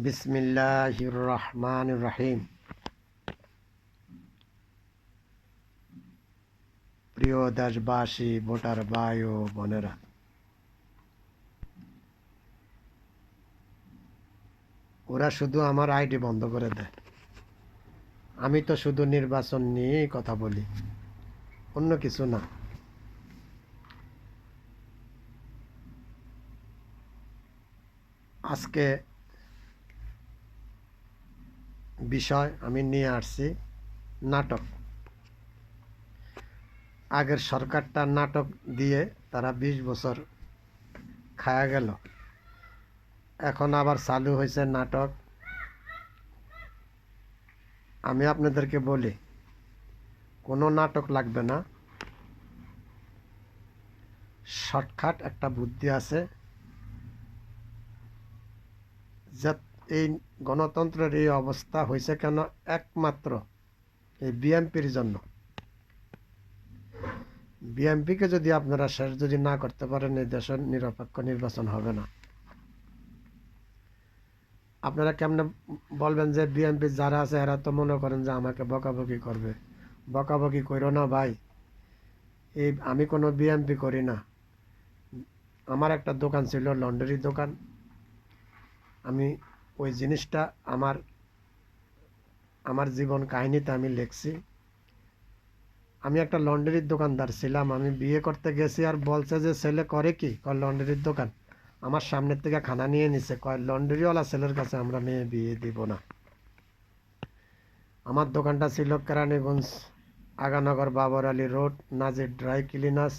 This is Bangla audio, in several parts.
বিসমিল্লাহির রহমানির রহিম। প্রিয় দেশবাসী, ভোটার ভাই ও বোনেরা, ওরা শুধু আমার আইডি বন্ধ করে দেয়। আমি তো শুধু নির্বাচন নিয়েই কথা বলি, অন্য কিছু না। আজকে বিষয় আমি নিয়ে আসছি নাটক। আগের সরকারটা নাটক দিয়ে তারা 20 বছর খায়া গেল। এখন আবার চালু হয়েছে নাটক। আমি আপনাদেরকে বলি, কোনো নাটক লাগবে না। শর্টকাট একটা বুদ্ধি আছে, যে এই গণতন্ত্রের এই অবস্থা হয়েছে কেন? একমাত্র এই বিএনপির জন্য। বিএনপিকে যদি আপনারা শেষ যদি না করতে পারেন, এই দেশের নিরপেক্ষ নির্বাচন হবে না। আপনারা কেমনে বলবেন যে বিএনপি যারা আছে এরা তো মনে করেন যে আমাকে বকাবকি করবে? বকাবকি করো না ভাই। এই আমি কোনো বিএনপি করি না। আমার একটা দোকান ছিল, লন্ড্রি দোকান। আমি ওই জিনিসটা আমার জীবন কাহিনীতে আমি লিখছি। আমি একটা লন্ড্রির দোকানদার ছিলাম। আমি বিয়ে করতে গেছি, আর বলছে যে ছেলে করে কি? কয় লন্ড্রির দোকান। আমার সামনের থেকে খানা নিয়ে নিছে, কয় লন্ড্রিওয়ালা ছেলের কাছে আমরা মেয়ে বিয়ে দিব না। আমার দোকানটা ছিল কেরানীগঞ্জ, আগানগর, বাবর আলী রোড, নাজির ড্রাই ক্লিনার্স।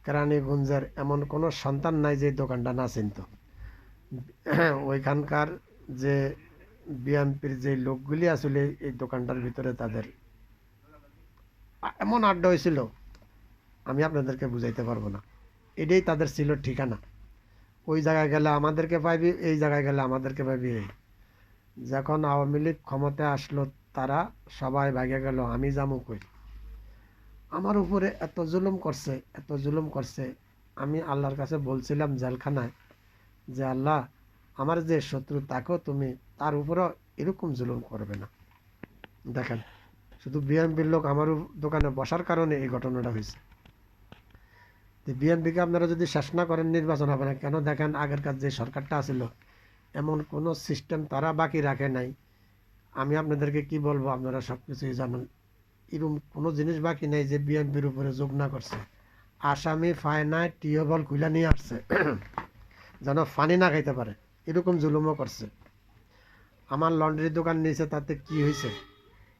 কেরানীগঞ্জের এমন কোনো সন্তান নাই যে দোকানটা না চিনত। ওইখানকার যে বিএনপির যে লোকগুলি আসলে এই দোকানটার ভিতরে তাদের এমন আড্ডা হয়েছিল, আমি আপনাদেরকে বুঝাইতে পারবো না। এটাই তাদের ছিল ঠিকানা। ওই জায়গায় গেলে আমাদেরকে পাইবি, এই জায়গায় গেলে আমাদেরকে পাইবি। যখন আওয়ামী লীগ ক্ষমতায় আসলো, তারা সবাই ভাগে গেল, আমি যামু কই? আমার উপরে এত জুলুম করছে, এত জুলুম করছে। আমি আল্লাহর কাছে বলছিলাম জেলখানায়, যে আল্লাহ, আমার যে শত্রু তাকেও তুমি তার উপরও এরকম জুলুম করবে না। দেখেন, শুধু বিএনপির লোক আমার দোকানে বসার কারণে এই ঘটনাটা হয়েছে। বিএনপিকে আপনারা যদি শেষ না করেন, নির্বাচন হবে না। কেন? দেখেন, আগেরকার যে সরকারটা আছিল, এমন কোনো সিস্টেম তারা বাকি রাখে নাই। আমি আপনাদেরকে কি বলবো, আপনারা সব কিছুই জানেন। এরকম কোনো জিনিস বাকি নেই যে বিএনপির উপরে যোগ না করছে। আসামি ফায়নায় টিউবওয়েল খুলে নিয়ে আসছে যেন পানি না খাইতে পারে, এরকম জুলুমও করছে। আমার লন্ড্রির দোকান নিয়েছে, তাতে কি হয়েছে?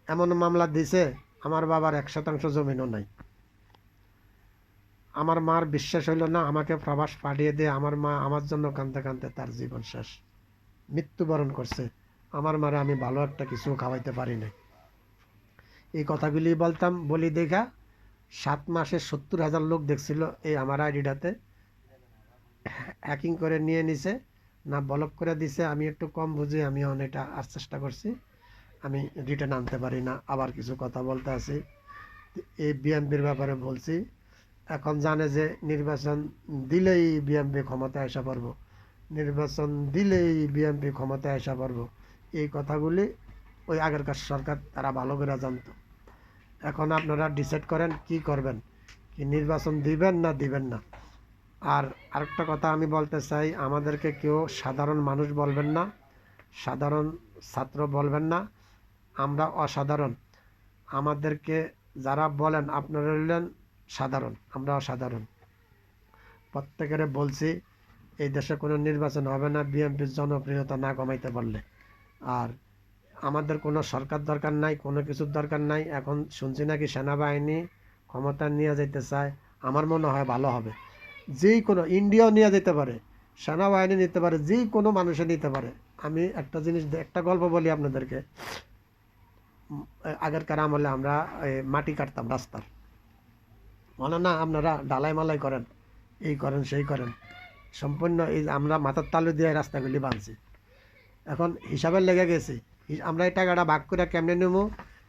এমন মামলা দিছে, আমার বাবার 1% জমিনও নাই। আমার মার বিশ্বাস হইল না, আমাকে প্রবাস পাঠিয়ে দিয়ে আমার মা আমার জন্য কাঁদতে কাঁদতে তার জীবন শেষ, মৃত্যুবরণ করছে। আমার মারে আমি ভালো একটা কিছু খাওয়াইতে পারি নাই। এই কথাগুলি বলি দেখা 7 মাসে 70,000 লোক দেখছিল এই আমার আইডিটাতে। হ্যাকিং করে নিয়ে নিছে, না ব্লক করে দিছে। আমি একটু কম বুঝি, আমি অনেকটা আর চেষ্টা করছি, আমি রিটার্ন আনতে পারি না। আবার কিছু কথা বলতে আছি। এই বিএনপির ব্যাপারে বলছি। এখন জানে যে নির্বাচন দিলেই বিএনপি ক্ষমতায় আসা পারবো, নির্বাচন দিলেই বিএনপি ক্ষমতায় আসা পারবো। এই কথাগুলি ওই আগেরকার সরকার তারা ভালো করে জানতো। এখন আপনারা ডিসাইড করেন কি করবেন, কি নির্বাচন দিবেন না দিবেন না। আর আরেকটা কথা আমি বলতে চাই, আমাদেরকে কেউ সাধারণ মানুষ বলবেন না, সাধারণ ছাত্র বলবেন না। আমরা অসাধারণ। আমাদেরকে যারা বলেন আপনারা হলেন সাধারণ, আমরা অসাধারণ। প্রত্যেকেরে বলছি, এই দেশে কোনো নির্বাচন হবে না বিএনপির জনপ্রিয়তা না কমাইতে পারলে। আর আমাদের কোনো সরকার দরকার নাই, কোনো কিছুর দরকার নাই। এখন শুনছি নাকি সেনাবাহিনী ক্ষমতা নিয়ে যেতে চায়। আমার মনে হয় ভালো হবে। যেই কোনো ইন্ডিয়াও নিয়ে যেতে পারে, সেনাবাহিনী নিতে পারে, যে কোনো মানুষে নিতে পারে। আমি একটা জিনিস, একটা গল্প বলি আপনাদেরকে। আগেরকার আমলে আমরা মাটি কাটতাম রাস্তার, মনে না? আপনারা ডালাই মালাই করেন, এই করেন সেই করেন, সম্পূর্ণ এই আমরা মাথার তালু দিয়ে রাস্তাগুলি বাঁধছি। এখন হিসাবের লেগে গেছি, আমরা এই টাকাটা ভাগ করে কেমনে নেব,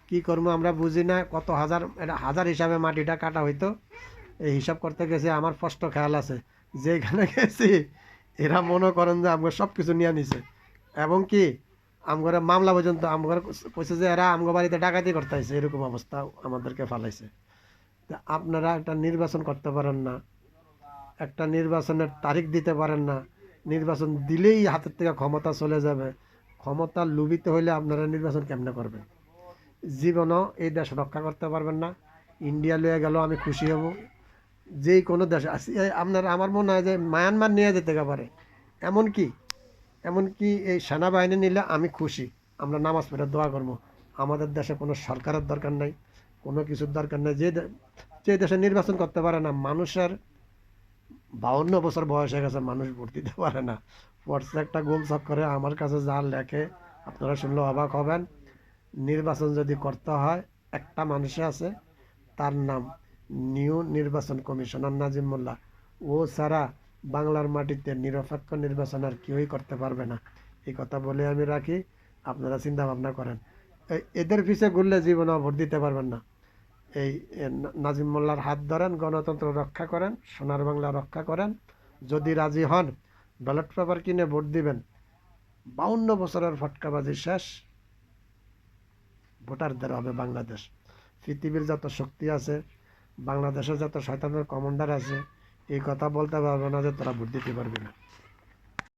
কী করবো আমরা বুঝি না। কত হাজার, এটা হাজার হিসাবে মাটিটা কাটা হইতো। এই হিসাব করতে গেছি, আমার স্পষ্ট খেয়াল আছে যেখানে গেছি এরা মনে করেন যে আমরা সব কিছু নিয়ে নিছে। এবং কি আমগরে মামলা পর্যন্ত আমগরে কইছে যে এরা আমগো বাড়িতে ডাকাতি করতে আইছে, এরকম অবস্থা আমাদেরকে ফালাইছে। তা আপনারা একটা নির্বাচন করতে পারেন না, একটা নির্বাচনের তারিখ দিতে পারেন না, নির্বাচন দিলেই হাতের থেকে ক্ষমতা চলে যাবে। ক্ষমতা লুবিতে হইলে আপনারা নির্বাচন কেমনে করবেন? জীবনও এই দেশ রক্ষা করতে পারবেন না। ইন্ডিয়া লয়ে গেল আমি খুশি হব, যেই কোনো দেশে আপনার আমার মনে হয় যে মায়ানমার নিয়ে যেতে পারে। এমনকি এমনকি এই সেনাবাহিনী নিলে আমি খুশি, আমরা নামাজ পড়ে দোয়া করবো। আমাদের দেশে কোনো সরকারের দরকার নাই, কোনো কিছুর দরকার নেই। যে দেশে নির্বাচন করতে পারে না, মানুষের 52 বছর বয়স হয়ে গেছে, মানুষ ভোট দিতে পারে না। প্রত্যেকটা গোল চক্করে আমার কাছে যা লেখে আপনারা শুনলে অবাক হবেন। নির্বাচন যদি করতে হয়, একটা মানুষে আছে, তার নাম নিউ নির্বাচন কমিশনার নাজিম মোল্লা। ও ছাড়া বাংলার মাটিতে নিরপেক্ষ নির্বাচন আর কেউই করতে পারবে না। এই কথা বলে আমি রাখি, আপনারা চিন্তা ভাবনা করেন। এদের পিছে ঘুরলে জীবনে ভোট দিতে পারবেন না। এই নাজিম মোল্লার হাত ধরেন, গণতন্ত্র রক্ষা করেন, সোনার বাংলা রক্ষা করেন। যদি রাজি হন, ব্যালট পেপার কিনে ভোট দিবেন। 52 বছরের ফটকাবাজি শেষ, ভোটারদের হবে বাংলাদেশ। পৃথিবীর যত শক্তি আছে, বাংলাদেশের যত শয়তানের কমান্ডার আছে, এই কথা বলতে পারবে না যে তোরা ভোট দিতে পারবি না।